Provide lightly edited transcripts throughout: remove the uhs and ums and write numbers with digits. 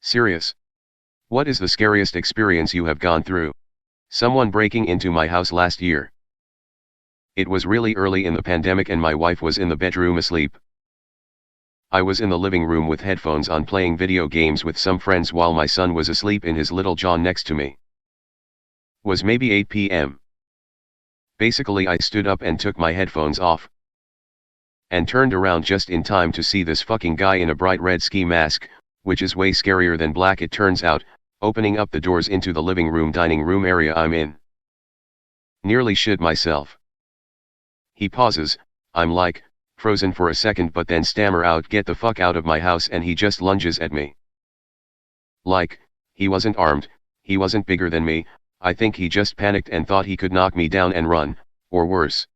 Serious. What is the scariest experience you have gone through? Someone breaking into my house last year. It was really early in the pandemic and my wife was in the bedroom asleep. I was in the living room with headphones on playing video games with some friends while my son was asleep in his little john next to me. Was maybe 8 p.m. Basically I stood up and took my headphones off. And turned around just in time to see this fucking guy in a bright red ski mask, which is way scarier than black it turns out, opening up the doors into the living room dining room area I'm in. Nearly shit myself. He pauses, I'm like, frozen for a second but then stammer out get the fuck out of my house and he just lunges at me. Like, he wasn't armed, he wasn't bigger than me, I think he just panicked and thought he could knock me down and run, or worse.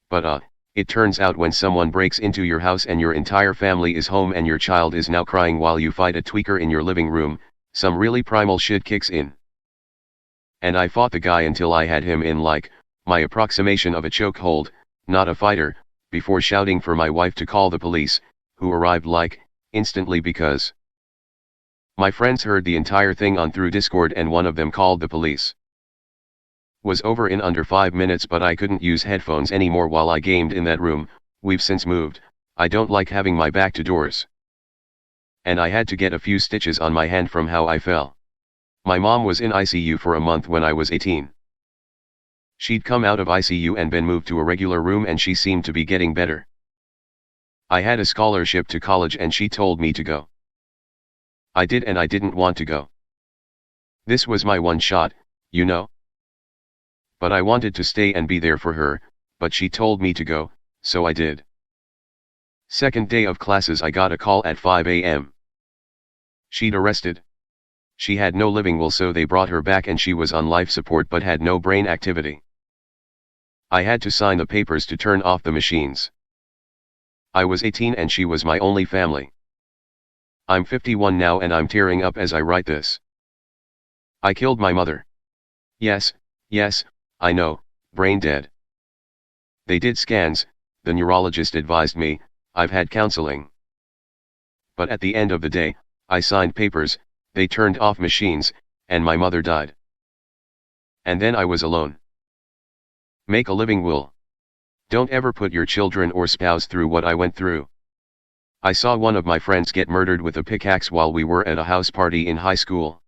But it turns out when someone breaks into your house and your entire family is home and your child is now crying while you fight a tweaker in your living room, some really primal shit kicks in. And I fought the guy until I had him in like, my approximation of a chokehold, not a fighter, before shouting for my wife to call the police, who arrived like, instantly because my friends heard the entire thing on through Discord and one of them called the police. Was over in under 5 minutes but I couldn't use headphones anymore while I gamed in that room, we've since moved, I don't like having my back to doors. And I had to get a few stitches on my hand from how I fell. My mom was in ICU for a month when I was 18. She'd come out of ICU and been moved to a regular room and she seemed to be getting better. I had a scholarship to college and she told me to go. I did and I didn't want to go. This was my one shot, you know? But I wanted to stay and be there for her, but she told me to go, so I did. Second day of classes I got a call at 5 a.m. She'd arrested. She had no living will so they brought her back and she was on life support but had no brain activity. I had to sign the papers to turn off the machines. I was 18 and she was my only family. I'm 51 now and I'm tearing up as I write this. I killed my mother. Yes, I know, brain dead. They did scans, the neurologist advised me, I've had counseling. But at the end of the day, I signed papers, they turned off machines, and my mother died. And then I was alone. Make a living will. Don't ever put your children or spouse through what I went through. I saw one of my friends get murdered with a pickaxe while we were at a house party in high school.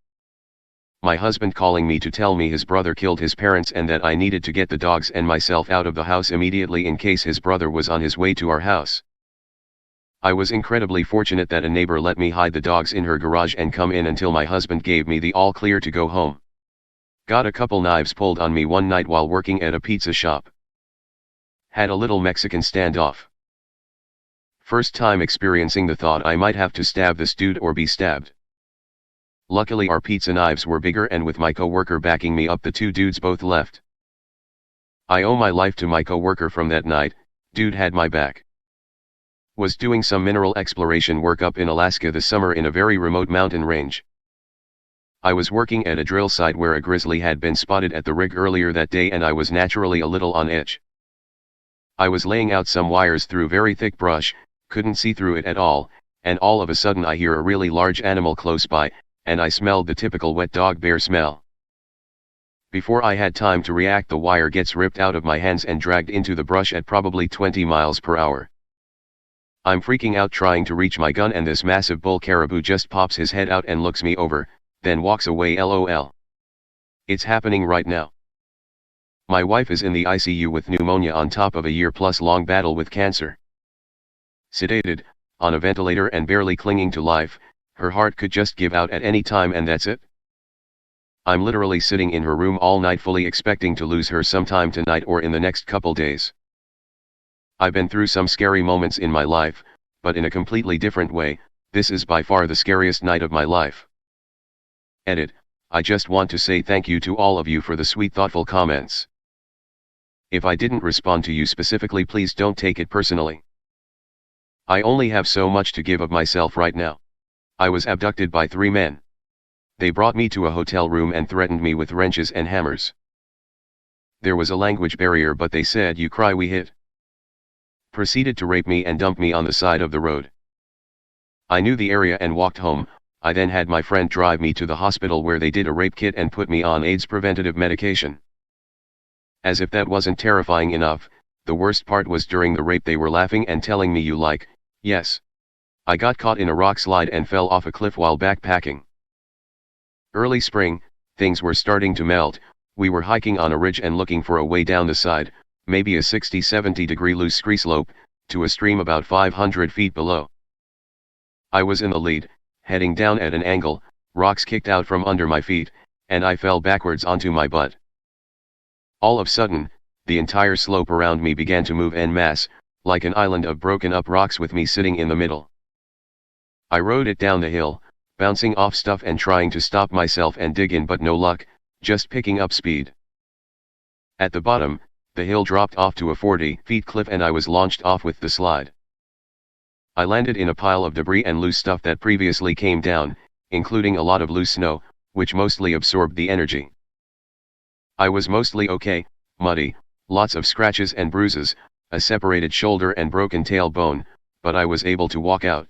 My husband calling me to tell me his brother killed his parents and that I needed to get the dogs and myself out of the house immediately in case his brother was on his way to our house. I was incredibly fortunate that a neighbor let me hide the dogs in her garage and come in until my husband gave me the all clear to go home. Got a couple knives pulled on me one night while working at a pizza shop. Had a little Mexican standoff. First time experiencing the thought I might have to stab this dude or be stabbed. Luckily our pizza knives were bigger and with my co-worker backing me up the two dudes both left. I owe my life to my co-worker from that night, dude had my back. Was doing some mineral exploration work up in Alaska this summer in a very remote mountain range. I was working at a drill site where a grizzly had been spotted at the rig earlier that day and I was naturally a little on edge. I was laying out some wires through very thick brush, couldn't see through it at all, and all of a sudden I hear a really large animal close by, and I smelled the typical wet dog bear smell. Before I had time to react the wire gets ripped out of my hands and dragged into the brush at probably 20 miles per hour. I'm freaking out trying to reach my gun and this massive bull caribou just pops his head out and looks me over, then walks away lol. It's happening right now. My wife is in the ICU with pneumonia on top of a year-plus long battle with cancer. Sedated, on a ventilator and barely clinging to life, her heart could just give out at any time and that's it. I'm literally sitting in her room all night fully expecting to lose her sometime tonight or in the next couple days. I've been through some scary moments in my life, but in a completely different way, this is by far the scariest night of my life. Edit, I just want to say thank you to all of you for the sweet thoughtful comments. If I didn't respond to you specifically please don't take it personally. I only have so much to give of myself right now. I was abducted by 3 men. They brought me to a hotel room and threatened me with wrenches and hammers. There was a language barrier but they said you cry we hit. Proceeded to rape me and dump me on the side of the road. I knew the area and walked home. I then had my friend drive me to the hospital where they did a rape kit and put me on AIDS preventative medication. As if that wasn't terrifying enough, the worst part was during the rape they were laughing and telling me you like, yes. I got caught in a rock slide and fell off a cliff while backpacking. Early spring, things were starting to melt, we were hiking on a ridge and looking for a way down the side, maybe a 60-70 degree loose scree slope, to a stream about 500 feet below. I was in the lead, heading down at an angle, rocks kicked out from under my feet, and I fell backwards onto my butt. All of a sudden, the entire slope around me began to move en masse, like an island of broken up rocks with me sitting in the middle. I rode it down the hill, bouncing off stuff and trying to stop myself and dig in, but no luck, just picking up speed. At the bottom, the hill dropped off to a 40 feet cliff and I was launched off with the slide. I landed in a pile of debris and loose stuff that previously came down, including a lot of loose snow, which mostly absorbed the energy. I was mostly okay, muddy, lots of scratches and bruises, a separated shoulder and broken tailbone, but I was able to walk out.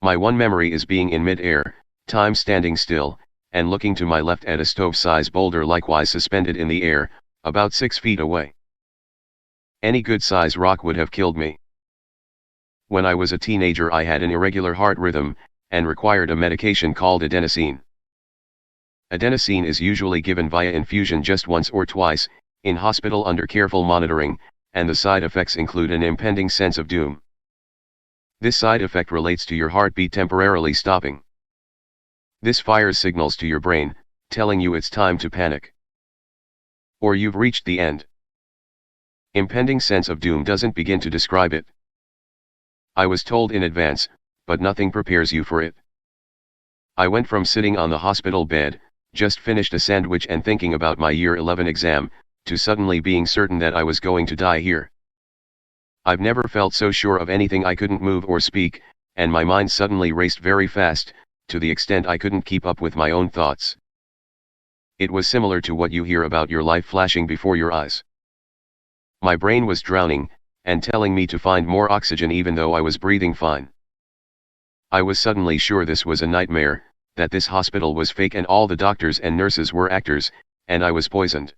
My one memory is being in mid-air, time standing still, and looking to my left at a stove-size boulder likewise suspended in the air, about 6 feet away. Any good-size rock would have killed me. When I was a teenager I had an irregular heart rhythm, and required a medication called adenosine. Adenosine is usually given via infusion just once or twice, in hospital under careful monitoring, and the side effects include an impending sense of doom. This side effect relates to your heartbeat temporarily stopping. This fires signals to your brain, telling you it's time to panic. Or you've reached the end. Impending sense of doom doesn't begin to describe it. I was told in advance, but nothing prepares you for it. I went from sitting on the hospital bed, just finished a sandwich and thinking about my year 11 exam, to suddenly being certain that I was going to die here. I've never felt so sure of anything I couldn't move or speak, and my mind suddenly raced very fast, to the extent I couldn't keep up with my own thoughts. It was similar to what you hear about your life flashing before your eyes. My brain was drowning, and telling me to find more oxygen even though I was breathing fine. I was suddenly sure this was a nightmare, that this hospital was fake and all the doctors and nurses were actors, and I was poisoned.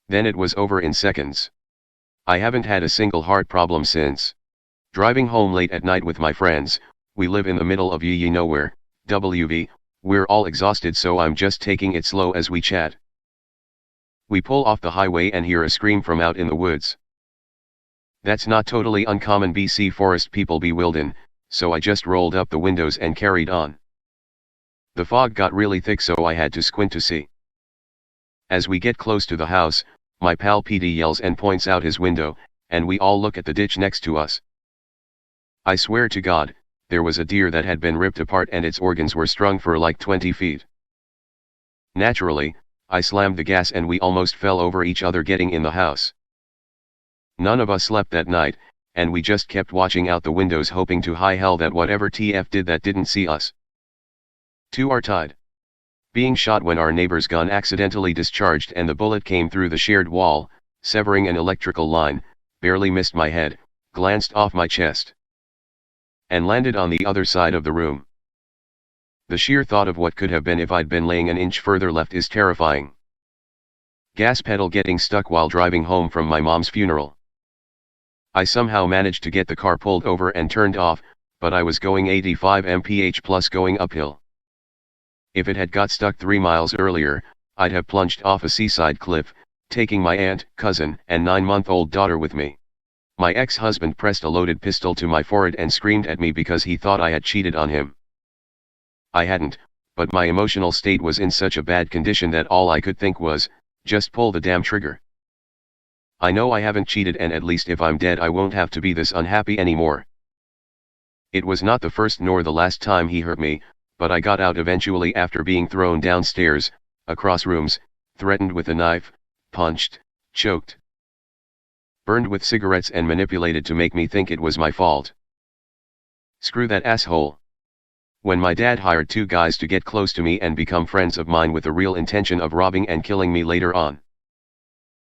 Then it was over in seconds. I haven't had a single heart problem since. Driving home late at night with my friends, we live in the middle of nowhere, WV, we're all exhausted so I'm just taking it slow as we chat. We pull off the highway and hear a scream from out in the woods. That's not totally uncommon BC forest people be wildin', so I just rolled up the windows and carried on. The fog got really thick so I had to squint to see. As we get close to the house, my pal PD yells and points out his window, and we all look at the ditch next to us. I swear to God, there was a deer that had been ripped apart and its organs were strung for like 20 feet. Naturally, I slammed the gas and we almost fell over each other getting in the house. None of us slept that night, and we just kept watching out the windows hoping to high hell that whatever TF did that didn't see us. Two are tied. Being shot when our neighbor's gun accidentally discharged and the bullet came through the shared wall, severing an electrical line, barely missed my head, glanced off my chest, and landed on the other side of the room. The sheer thought of what could have been if I'd been laying an inch further left is terrifying. Gas pedal getting stuck while driving home from my mom's funeral. I somehow managed to get the car pulled over and turned off, but I was going 85 mph plus going uphill. If it had got stuck 3 miles earlier, I'd have plunged off a seaside cliff, taking my aunt, cousin, and 9-month-old daughter with me. My ex-husband pressed a loaded pistol to my forehead and screamed at me because he thought I had cheated on him. I hadn't, but my emotional state was in such a bad condition that all I could think was, just pull the damn trigger. I know I haven't cheated and at least if I'm dead I won't have to be this unhappy anymore. It was not the first nor the last time he hurt me, but I got out eventually after being thrown downstairs, across rooms, threatened with a knife, punched, choked, burned with cigarettes and manipulated to make me think it was my fault. Screw that asshole. When my dad hired 2 guys to get close to me and become friends of mine with the real intention of robbing and killing me later on.